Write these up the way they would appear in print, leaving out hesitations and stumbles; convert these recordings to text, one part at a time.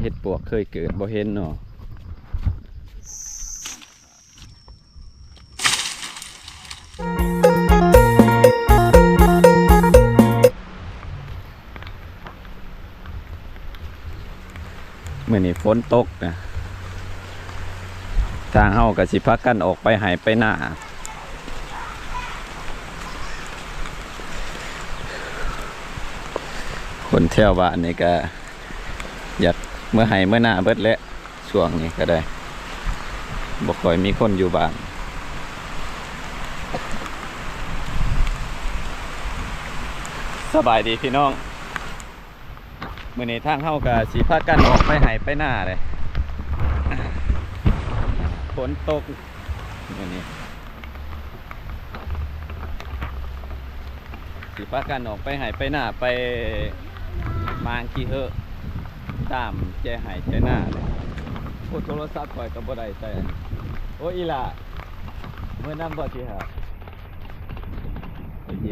ฮ็ดปวกเคยเกิดบ่เห็นเนาะมื้อนี้ฝนตกนะทางเฮาก็สิพากันออกไปไห้ไปหน้าคนแถวบ้านนี่ก็อยากเมื่อไห้เมื่อหน้าเบิดแล้วช่วงนี้ก็ได้บ่ค่อยมีคนอยู่บ้านสบายดีพี่น้องมื้อนี้ทางเฮาก็สิพากันออกไปไห้ไปหน้าเลยฝนตกมื้อนี้สิพากันออกไปไห้ไปหน้าไปมางกี่เหอะตามแจไห้แจหน้าเลยโอ้โทรศัพท์ข่อยก็บ่ได้ใส่โอ้อีหล่ะเมื่อนำบ่สิฮะโอเค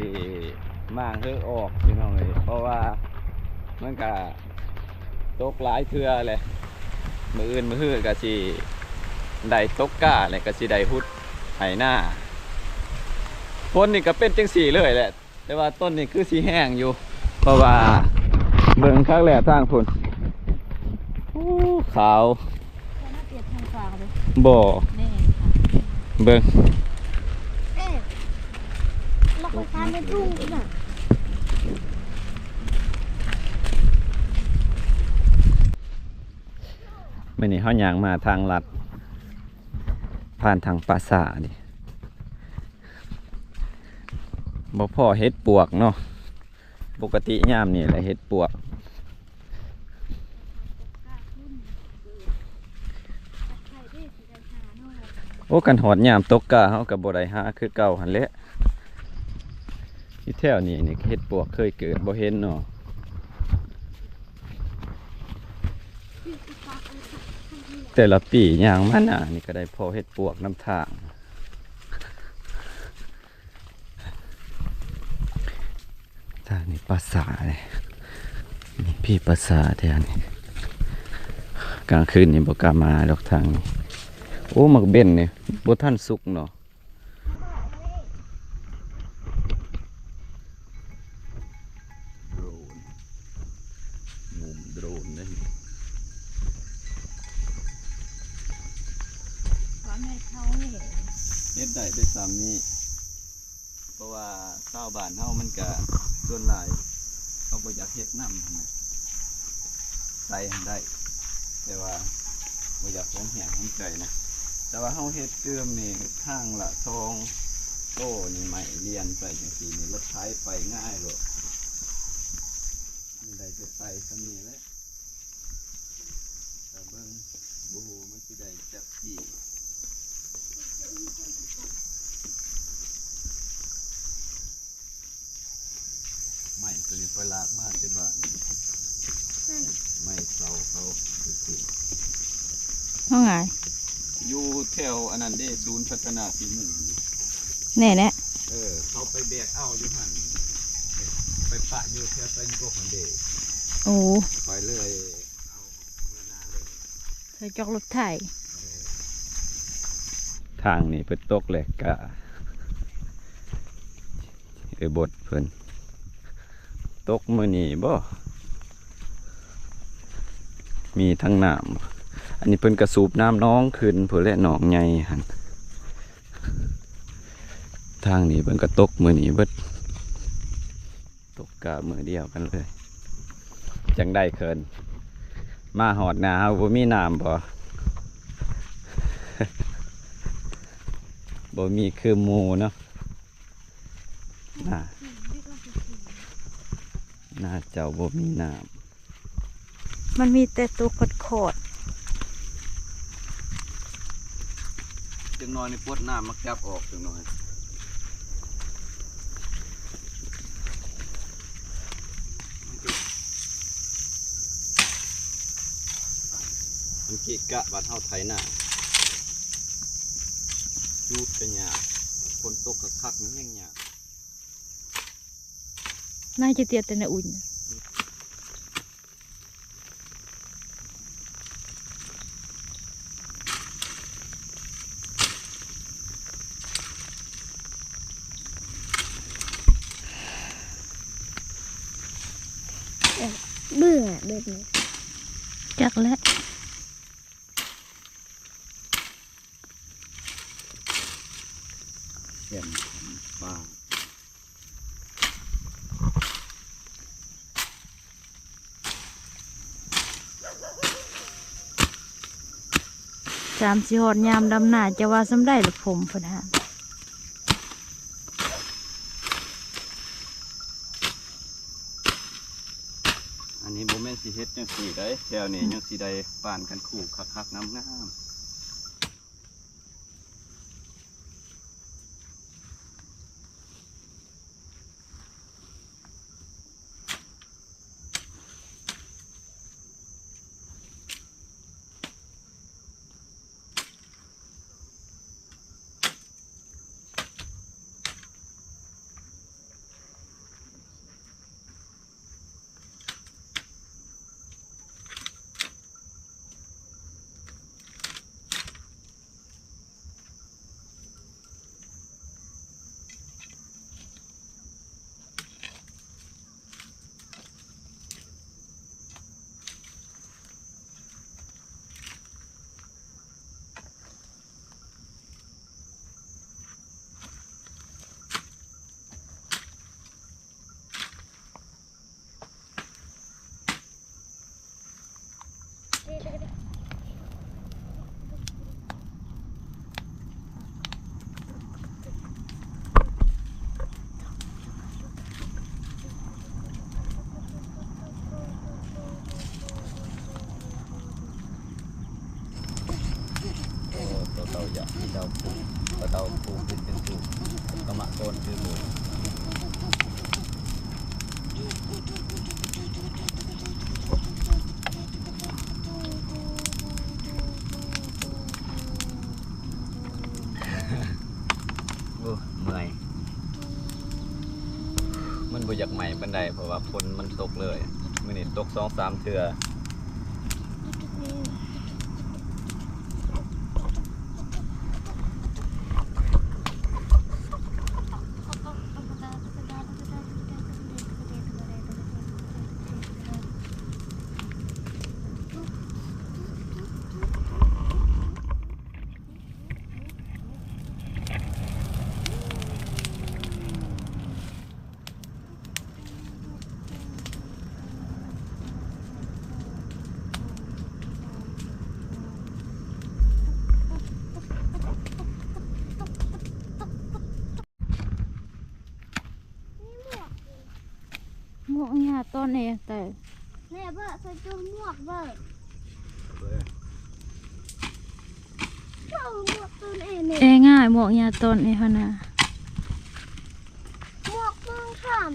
มางเหอะออกพี่น้องเอ้ยเพราะว่ามันก็ตกหลายเทื่อเลยมื้ออื่นมื้อฮื้อก็สิได้ตกก้าเลยก็สิได้ฮุดไห้หน้าฝนนี่ก็เป็นจังซี่เลยแหละแต่ว่าต้นนี่คือสิแห้งอยู่เพราะว่าเบิ่งข้างแหล่ทางพุ่นขาวบ่เบิ่งเราไปทานในทุ่งน่ะมื้อนี้เฮาย่างมาทางลัดผ่านทางปราสาทนี่บ่พอเฮ็ดปวกเนาะปกติยามนี่แหละเฮ็ดปวกโอ้กันหอดยามตกกะเฮาก็บ่ได้หาคือเก่าหั่นแหละอยู่แถวนี้นี่เฮ็ดปวกเคยเกิดบ่เห็นเนาะแต่ละปีย่างมาหน้านี่ก็ได้พอเฮ็ดปวกนำทางทางนี้ปราสาทเลยนี่พี่ปราสาทแถวนี้กลางคืนนี่บ่กล้ามาดอกทางนี้โอ้มักเบ้นนี่บ่ทันสุกเนาะโดรนมุมโดรนนี่เฮ็ดได้ด้วยซ้ำนี่เพราะว่าชาวบ้านเฮามันก็ส่วนหลายเขาบ่อยากเฮ็ดน้ำนะใส่ได้แต่ว่าบ่อยากของแห้งของใจนะแต่ว่าเฮาเฮ็ดเติมนี่ข้างละ2โต้นี่ใหม่เรียนไปจังซี่นี่รถไถไปง่ายโลดมันได้จะไปซำนี้แหละแต่เบิ่งบ่ฮู้มันสิได้จักที่ไม่ตัวนี้ไปลากมากที่บ้านไม่เสาเขาคือห้องไงอยู่แถวอันนั้นได้ศูนย์พัฒนาฝีมือแน่แน่เขาไปแบกเอาอยู่หันไปปะอยู่แถวเป็นพวกมันเดโอ้ไปเลยเอาเมื่อนาเลยเคยจอกรถไถทางนี้เป็นตกแหลกกะบทเพิ่นตกมือนี่บ่มีทั้งน้ำอันนี้เพิ่นกระสูบน้ำน้องขึ้นเพื่อและหนองใหญ่หันทางนี้เพิ่นก็ตกมือนี่เบิดตกกะมือเดียวกันเลยจังได้เคินมาหอดหนาวบ่มีน้ำบ่บ่มีคือหมูเนาะน่าเจ้าบ่มีน้ำมันมีแต่ตัวขดจังน้อยนี่ปวดน้ำมักจับออกจังน้อยมันกิกะบาดเท่าไทยหน้าจูดเป็นหยาคนตกคักๆมันแห้งหยาน่าจะเตียแต่ในอุ่น เด็ดเลย จักและ เสียนปลา 3-4 หอดยามดำหน้าจะว่าสำได้หรือผมพุ่นฮะ อันนี้บ่แม่นสิเฮ็ดจังซี่ได้แถวนี้ยังสิได้ป่านกันคู่คักๆงามๆ ตัวเต่าใหญ่ที่เราปลูกตัวเต่าปลูกเป็นปลูกกระมะต้นคือหมูโอ้เมื่อยมันบ่อยากใหม่ปานใดเพราะว่าฝนมันตกเลยมื้อนี้ตก2-3 เทื่อ หมวกหญ้าต้นเองแต่ แม่เบ้อใส่จุ่มหมวกเบ้อเข้าหมวกตัวเองเนี่ย ง่ายหมวกหญ้าต้นนี่หั่นน่ะ หมวกมึงข้าม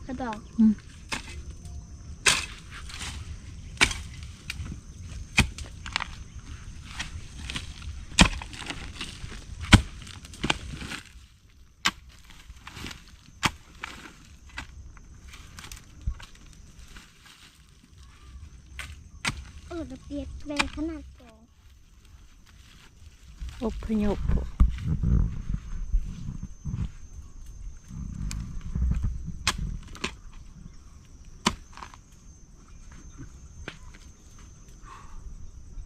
กระดอง จะเปลี่ยนแปลงขนาดกอง อพยพ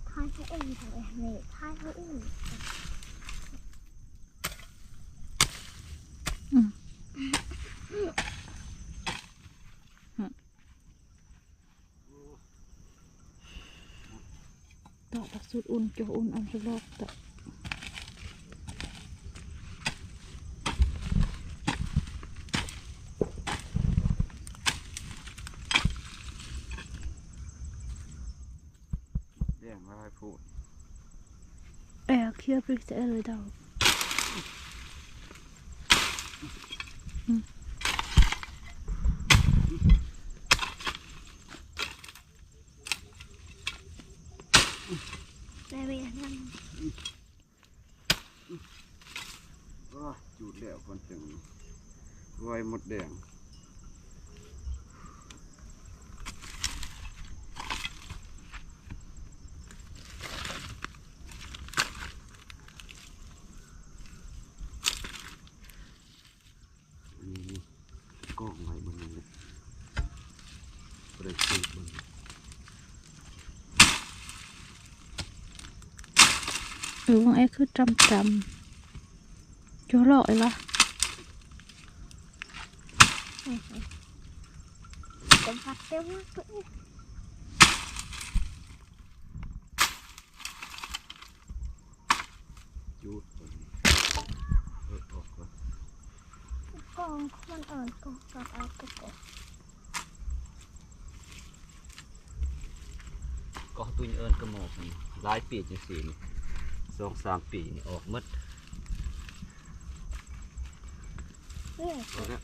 ทายเขาเองทำเองเลยทายเขาเอง ต่อตักสุดอุ่นโจอุ่นอันสุดรอบต่อ เลี้ยงไว้ให้พูด เคลียร์ปริกเตอร์เลยดาว แม่ไปนั่ง จุดแล้วคนถึงรวยหมดแดงอันนี้กล้องไว้บนนี้ ได้สูบมันvâng ấy cứ trăm trăm cho lội là จะพัดเต็มมากเลย จูดมันออกก่อน กองมันอ่อนก็กัดเอาก็กด ก็ตุยเอิญกระหมอกนี่หลายปีจังซี่นี่2-3 ปีนี่ออกหมด เนี่ย เอาละ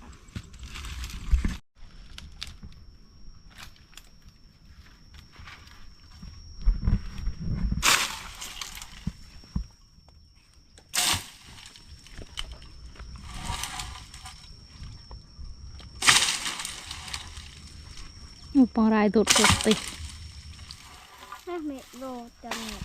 một bằng rai đột cực tì แม่เมฆโลจังเนี่ย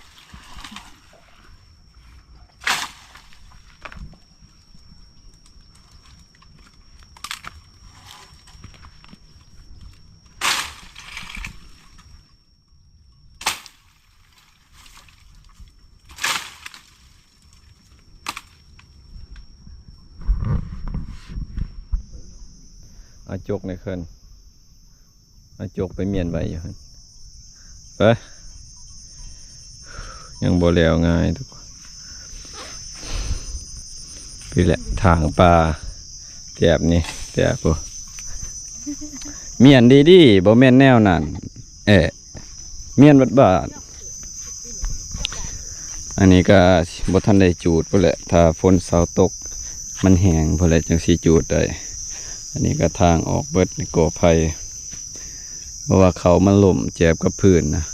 เอาจกในเคินเอาจกไปเมียนไว้อยู่หั่นไปยังบ่แล้วง่ายทุกคนพี่แหละทางปลาแถบนี่แถบปุ๊เมียนดีๆบ่แม่นแนวนั้นเมียนบาดอันนี้ก็บ่ทันได้จูดพุ่นแหละถ้าฝนเสาตกมันแห้งพุ่นแหละจังสิจูดได้อันนี้ก็ทางออกเบิดในกอไผ่เพราะว่าเขามันล่มแจบกับพื้นนะ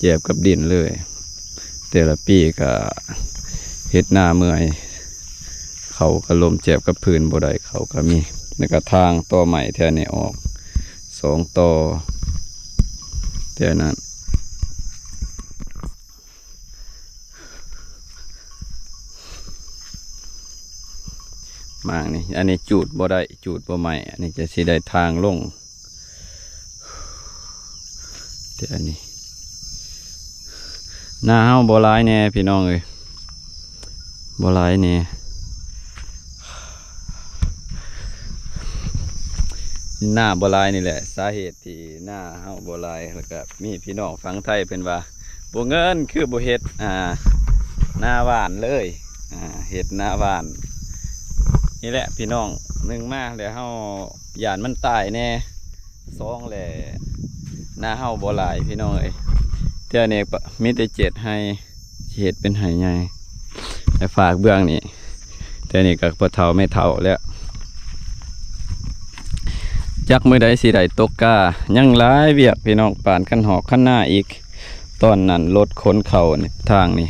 แจบกับดินเลย แต่ละปีก็เฮ็ดหน้าเมื่อยเขาก็ล่มแจบกับพื้นบ่ได้เขาก็มีแล้วก็ทางต่อใหม่แถวนี้ออก2 ต่อแถวนั้นมางนี่อันนี้จูดบ่ได้จูดบ่ใหม่อันนี้จะสิได้ทางลงเดี๋ยวอันนี้หน้าเฮาบ่หลายแน่พี่น้องเอ้ยบ่หลายแน่หน้าบ่หลายนี่แหละสาเหตุที่หน้าเฮาบ่หลายแล้วก็มีพี่น้องฝั่งไทยเป็นว่าบ่เงินคือบ่เฮ็ดหน้าหวานเลยเฮ็ดหน้าหวานนี่แหละพี่น้อง1มาแล้วเฮาย่านมันตายแน่2แหละหน้าเฮาบ่หลายพี่น้องเอ้ยเท่านี้มีแต่7ให้เฮ็ดเป็นให้ใหญ่แต่ฝากเบื้องนี่เท่านี้ก็บ่เฒ่าไม่เฒ่าแล้วจักมื้อใดสิได้ตกกายังหลายเวียกพี่น้องปานคันหอกคันหน้าอีกตอนนั้นรถขนเข้านี่ทางนี่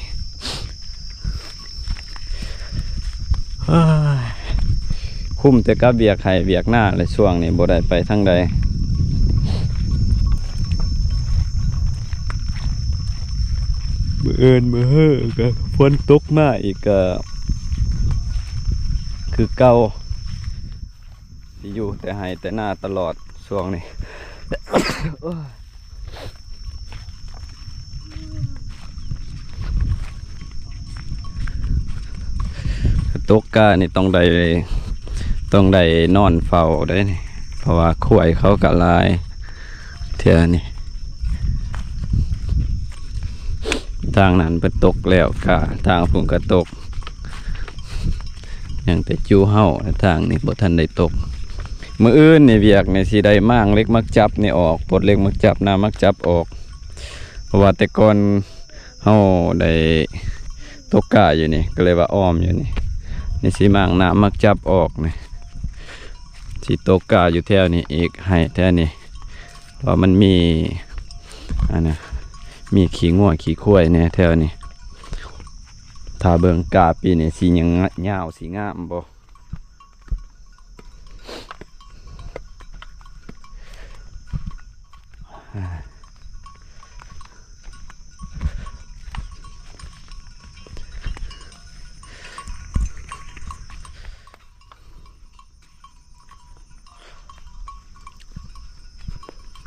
คุ้มแต่กับเบียกไห้เบียกหน้าเลยช่วงนี้บ่ได้ไปทางใดเอินเฮ้อก็ฝนตกมาอีกก็คือเก่าที่อยู่แต่ไห้แต่หน้าตลอดช่วงนี้ ตกกานี่ต้องได้นอนเฝ้าได้นี่เพราะว่าข่วยเขากะลายเท่านี่ทางนั้นเป็นตกแล้วกะทางพุ่งก็ตกอย่างแต่จูเฮาทางนี้บ่ทันได้ตกมื้ออื่นนี่เวียกนี่สิได้มั่งเล็กมักจับนี่ออกปลดเล็กมักจับหน้ามักจับออกเพราะว่าแต่ก่อนเฮาได้ตกกาอยู่นี่ก็เลยว่าอ้อมอยู่นี่นี่สิมั่งหน้ามักจับออกนี่สิตกกาอยู่แถวนี้อีกให้แถวนี้เพราะมันมีอันน่ะมีขี้งัวขี้ควายเนี่ยแถวนี้ถ้าเบิ่งกาปีนี้สียังยาวสีงามบ่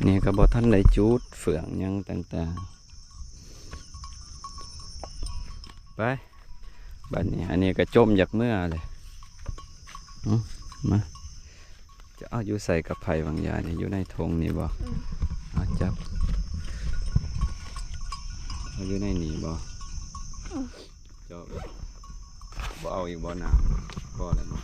นี่ก็บ่ทันได้จูดเฟืองหยังต่างๆไปบัดนี้อันนี้ก็จมจากเมื่อเลยมาจะเอาอยู่ใส่กับไผ่บางอย่างนี่อยู่ในธงนี่บ่เอาจับเอาอยู่ในนี่บ่จบบ่เอาอีกบ่น้ำบ่แล้วเนาะ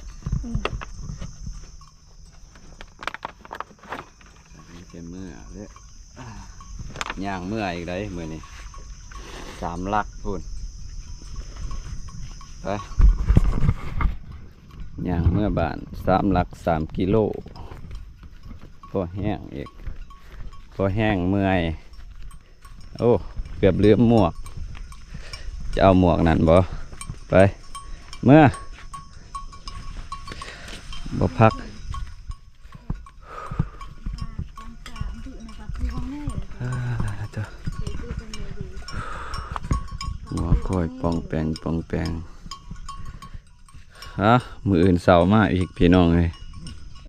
นี่เป็นเมื่อเด้อย่างเมื่ออีกได้มื้อนี้3 ลักพูนไปย่างเมื่อบาน3 ลัก 3 กิโลพอแห้งอีกพอแห้งเมื่อยโอ้เกือบลืมหมวกจะเอาหมวกนั่นบ่ไปเมื่อบ่พักหัวคอยปองแปงฮะมืออื่นเสาร์มาอีกพี่น้องเลย